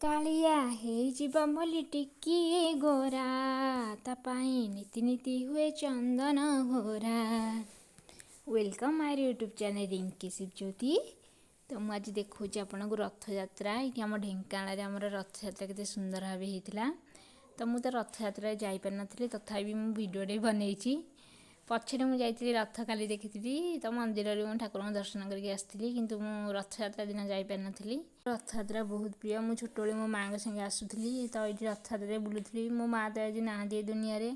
କାଳିଆ ହେଇଯିବ ବୋଲି ଟିକିଏ ଗୋରା, ତା ପାଇଁ ନୀତି ନୀତି ହୁଏ ଚନ୍ଦନ ଘୋରା। Welcome my YouTube channel Rinki Shivajyoti. ତ ମୁଁ ଆଜି ଦେଖାଉଛି ଆପଣଙ୍କୁ ରଥଯାତ୍ରା। ଏଇଠି ଆମ ଢେଙ୍କାନାଳରେ ଆମର ରଥଯାତ୍ରା କେତେ ସୁନ୍ଦର ଭାବେ ହେଇଥିଲା। ତ ମୁଁ ତ ରଥଯାତ୍ରାରେ ଯାଇପାରିନଥିଲି, ତଥାପି ମୁଁ ଭିଡ଼ିଓଟେ ବନେଇଛି। ପଛରେ ମୁଁ ଯାଇଥିଲି, ରଥ କାଲି ଦେଖିଥିଲି, ତ ମନ୍ଦିରରେ ମୁଁ ଠାକୁରଙ୍କୁ ଦର୍ଶନ କରିକି ଆସିଥିଲି, କିନ୍ତୁ ମୁଁ ରଥଯାତ୍ରା ଦିନ ଯାଇପାରିନଥିଲି। ରଥଯାତ୍ରା ବହୁତ ପ୍ରିୟ। ମୁଁ ଛୋଟବେଳେ ମୋ ମାଆଙ୍କ ସାଙ୍ଗେ ଆସୁଥିଲି, ତ ଏଇଠି ରଥଯାତ୍ରାରେ ବୁଲୁଥିଲି। ମୋ ମାଆ ତ ଆଜି ନାହାନ୍ତି ଏ ଦୁନିଆରେ,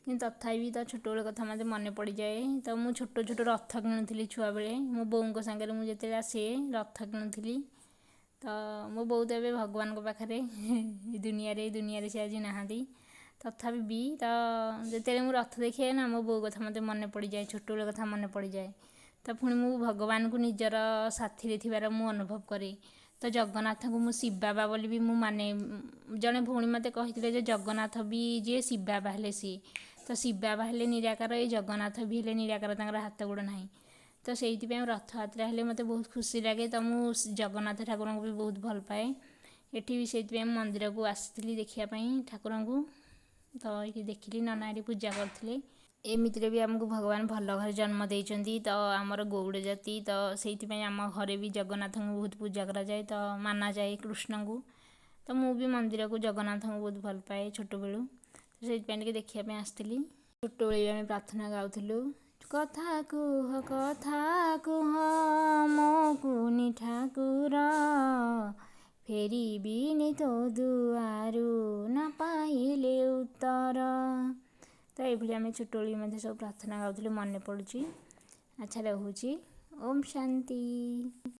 କିନ୍ତୁ ତଥାପି ତ ଛୋଟବେଳ କଥା ମୋତେ ମନେ ପଡ଼ିଯାଏ। ତ ମୁଁ ଛୋଟ ଛୋଟ ରଥ କିଣୁଥିଲି ଛୁଆବେଳେ। ମୋ ବୋଉଙ୍କ ସାଙ୍ଗରେ ମୁଁ ଯେତେବେଳେ ଆସେ ରଥ କିଣୁଥିଲି। ତ ମୋ ବୋଉ ତ ଏବେ ଭଗବାନଙ୍କ ପାଖରେ, ଏ ଦୁନିଆରେ ସେ ଆଜି ନାହାନ୍ତି। ତଥାପି ବି ତ ଯେତେବେଳେ ମୁଁ ରଥ ଦେଖେ ନା, ମୋ ବୋଉ କଥା ମୋତେ ମନେ ପଡ଼ିଯାଏ, ଛୋଟବେଳ କଥା ମନେ ପଡ଼ିଯାଏ। ତ ପୁଣି ମୁଁ ଭଗବାନଙ୍କୁ ନିଜର ସାଥିରେ ଥିବାର ମୁଁ ଅନୁଭବ କରେ। ତ ଜଗନ୍ନାଥଙ୍କୁ ମୁଁ ଶିବ ବାବା ବୋଲି ବି ମୁଁ ମାନେ। ଜଣେ ଭଉଣୀ ମୋତେ କହିଥିଲେ ଯେ ଜଗନ୍ନାଥ ବି ଯିଏ ଶିବ ବାବା ହେଲେ ସିଏ। ତ ଶିବ ବାବା ହେଲେ ନିରାକାର, ଏଇ ଜଗନ୍ନାଥ ବି ହେଲେ ନିରାକାର, ତାଙ୍କର ହାତ ଗୋଡ଼ ନାହିଁ। ତ ସେଇଥିପାଇଁ ରଥଯାତ୍ରା ହେଲେ ମୋତେ ବହୁତ ଖୁସି ଲାଗେ। ତ ମୁଁ ଜଗନ୍ନାଥ ଠାକୁରଙ୍କୁ ବି ବହୁତ ଭଲ ପାଏ। ଏଠି ବି ସେଇଥିପାଇଁ ମୁଁ ମନ୍ଦିରକୁ ଆସିଥିଲି ଦେଖିବା ପାଇଁ ଠାକୁରଙ୍କୁ। ତ ଏଇଠି ଦେଖିଲି, ନନା ଏଠି ପୂଜା କରୁଥିଲେ। ଏମିତିରେ ବି ଆମକୁ ଭଗବାନ ଭଲ ଘରେ ଜନ୍ମ ଦେଇଛନ୍ତି। ତ ଆମର ଗୌଡ଼ ଜାତି, ତ ସେଇଥିପାଇଁ ଆମ ଘରେ ବି ଜଗନ୍ନାଥଙ୍କୁ ବହୁତ ପୂଜା କରାଯାଏ, ତ ମାନାଯାଏ କୃଷ୍ଣଙ୍କୁ। ତ ମୁଁ ବି ମନ୍ଦିରକୁ ଜଗନ୍ନାଥଙ୍କୁ ବହୁତ ଭଲ ପାଏ ଛୋଟବେଳୁ, ସେଇଥିପାଇଁ ଟିକେ ଦେଖିବା ପାଇଁ ଆସିଥିଲି। ଛୋଟବେଳେ ବି ଆମେ ପ୍ରାର୍ଥନା ଗାଉଥିଲୁ, କଥା କୁହ ମୋ କୁନି ଠାକୁର, ଫେରିବିନି ତୋ ଦୁଆରୁ ନ ପାଇଲେ ଉତ୍ତର। ତ ଏଇଭଳି ଆମେ ଛୋଟବେଳେ ମଧ୍ୟ ସବୁ ପ୍ରାର୍ଥନା ଗାଉଥିଲୁ, ମନେ ପଡ଼ୁଛି। ଆଚ୍ଛା, ରହୁଛି। ଓମ୍ ଶାନ୍ତି।